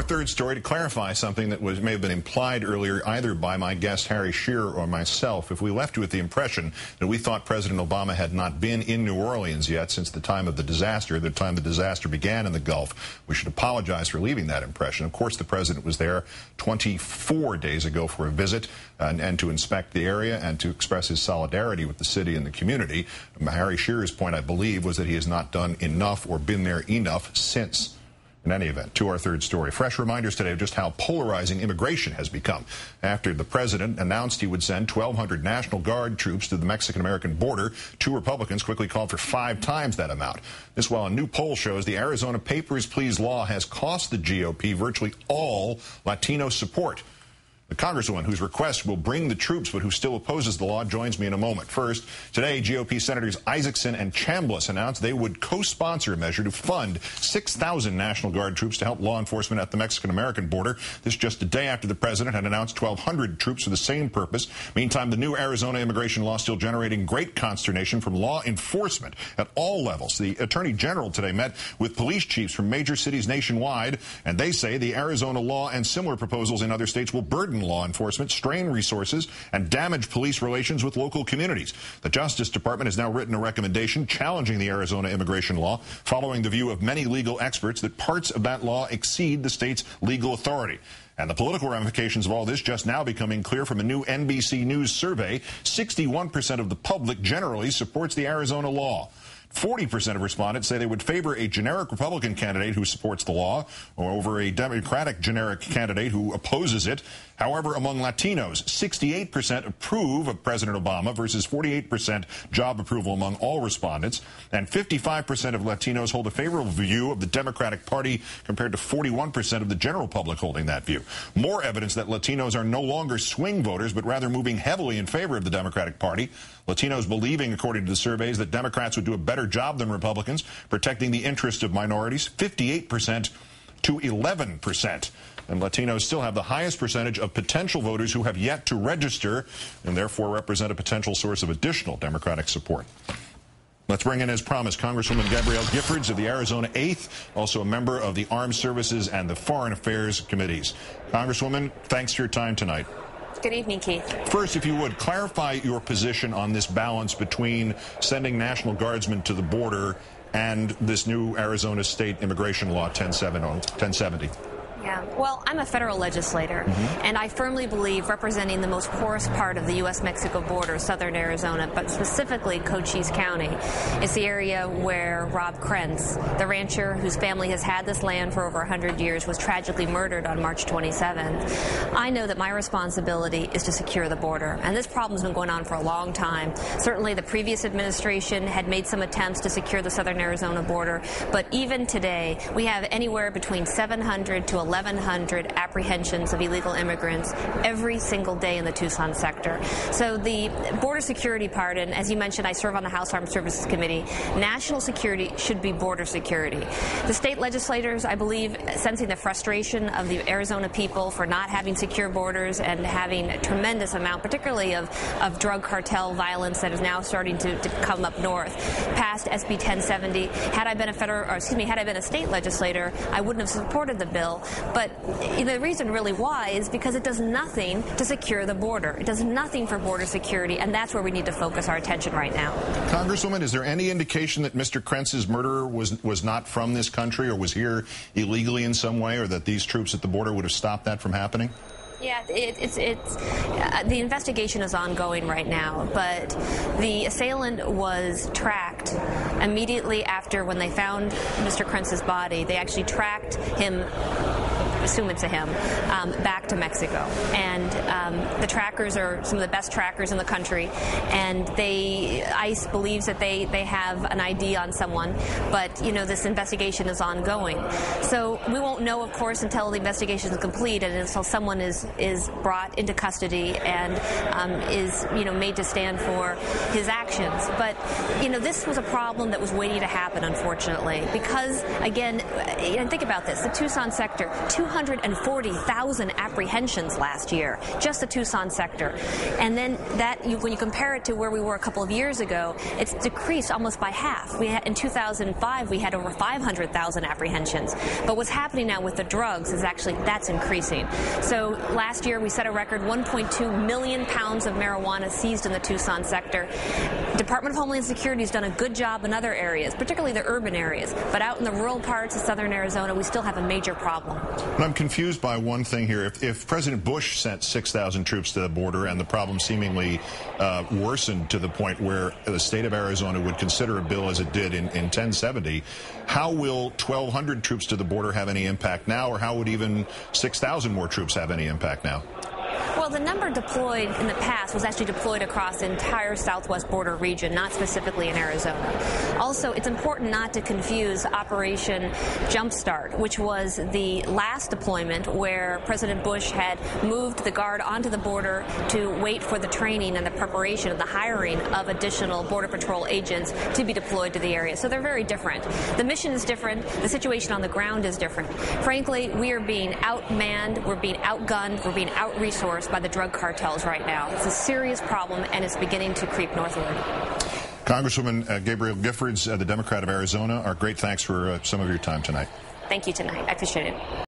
third story to clarify something that may have been implied earlier either by my guest Harry Shearer or myself. If we left you with the impression that we thought President Obama had not been in New Orleans yet since the time of the disaster began in the Gulf, we should apologize for leaving that impression. Of course, the president was there 24 days ago for a visit and to inspect the area and to express his solidarity with the city and the community. Harry Shearer's point, I believe, was that he has not done enough or been there enough since. In any event, to our third story. Fresh reminders today of just how polarizing immigration has become. After the president announced he would send 1,200 National Guard troops to the Mexican-American border, two Republicans quickly called for 5 times that amount. This while a new poll shows the Arizona Papers, Please law has cost the GOP virtually all Latino support. The congresswoman whose request will bring the troops but who still opposes the law joins me in a moment. First, today GOP Senators Isaacson and Chambliss announced they would co-sponsor a measure to fund 6,000 National Guard troops to help law enforcement at the Mexican-American border. This just a day after the president had announced 1,200 troops for the same purpose. Meantime, the new Arizona immigration law still generating great consternation from law enforcement at all levels. The Attorney General today met with police chiefs from major cities nationwide, and they say the Arizona law and similar proposals in other states will burden law enforcement, strain resources, and damage police relations with local communities. The Justice Department has now written a recommendation challenging the Arizona immigration law, following the view of many legal experts that parts of that law exceed the state's legal authority. And the political ramifications of all this just now becoming clear from a new NBC News survey. 61% of the public generally supports the Arizona law. 40% of respondents say they would favor a generic Republican candidate who supports the law or over a Democratic generic candidate who opposes it. However, among Latinos, 68% approve of President Obama versus 48% job approval among all respondents. And 55% of Latinos hold a favorable view of the Democratic Party compared to 41% of the general public holding that view. More evidence that Latinos are no longer swing voters, but rather moving heavily in favor of the Democratic Party. Latinos believing, according to the surveys, that Democrats would do a better job than Republicans protecting the interests of minorities, 58% to 11%. And Latinos still have the highest percentage of potential voters who have yet to register and therefore represent a potential source of additional Democratic support. Let's bring in, as promised, Congresswoman Gabrielle Giffords of the Arizona 8th, also a member of the Armed Services and the Foreign Affairs Committees. Congresswoman, thanks for your time tonight. Good evening, Keith. First, if you would, clarify your position on this balance between sending National Guardsmen to the border and this new Arizona state immigration law 1070. Yeah, well, I'm a federal legislator, and I firmly believe representing the most porous part of the U.S.-Mexico border, southern Arizona, but specifically Cochise County, is the area where Rob Krentz, the rancher whose family has had this land for over 100 years, was tragically murdered on March 27th. I know that my responsibility is to secure the border, and this problem has been going on for a long time. Certainly the previous administration had made some attempts to secure the southern Arizona border, but even today we have anywhere between 700 to 1,100 apprehensions of illegal immigrants every single day in the Tucson sector. So the border security part, and as you mentioned, I serve on the House Armed Services Committee, national security should be border security. The state legislators, I believe, sensing the frustration of the Arizona people for not having secure borders and having a tremendous amount, particularly of drug cartel violence that is now starting to come up north, passed SB 1070. Had I been a state legislator, I wouldn't have supported the bill. But the reason really why is because it does nothing to secure the border. It does nothing for border security, and that's where we need to focus our attention right now. Congresswoman, is there any indication that Mr. Krentz's murderer was not from this country or was here illegally in some way, or that these troops at the border would have stopped that from happening? Yeah, the investigation is ongoing right now, but the assailant was tracked immediately after when they found Mr. Krentz's body. They actually tracked him, assume it's him, back to Mexico. And the trackers are some of the best trackers in the country, and ICE believes that they have an ID on someone, but this investigation is ongoing. So we won't know, of course, until the investigation is complete and until someone is brought into custody and is made to stand for his actions. But this was a problem that was waiting to happen, unfortunately, because again, think about this: the Tucson sector, 200 240,000 apprehensions last year, just the Tucson sector. And then when you compare it to where we were a couple of years ago, it's decreased almost by half. In 2005, we had over 500,000 apprehensions. But what's happening now with the drugs is that's increasing. So last year, we set a record 1.2 million pounds of marijuana seized in the Tucson sector. Department of Homeland Security has done a good job in other areas, particularly the urban areas. But out in the rural parts of southern Arizona, we still have a major problem. But I'm confused by one thing here. If President Bush sent 6,000 troops to the border and the problem seemingly worsened to the point where the state of Arizona would consider a bill as it did in 1070, how will 1,200 troops to the border have any impact now, or how would even 6,000 more troops have any impact now? Well, the number deployed in the past was actually deployed across the entire southwest border region, not specifically in Arizona. Also, it's important not to confuse Operation Jumpstart, which was the last deployment where President Bush had moved the Guard onto the border to wait for the training and the preparation and the hiring of additional Border Patrol agents to be deployed to the area. So they're very different. The mission is different. The situation on the ground is different. Frankly, we are being outmanned, we're being outgunned, we're being out-resourced by the drug cartels right now. It's a serious problem, and it's beginning to creep northward. Congresswoman Gabrielle Giffords, the Democrat of Arizona, our great thanks for some of your time tonight. Thank you tonight. I appreciate it.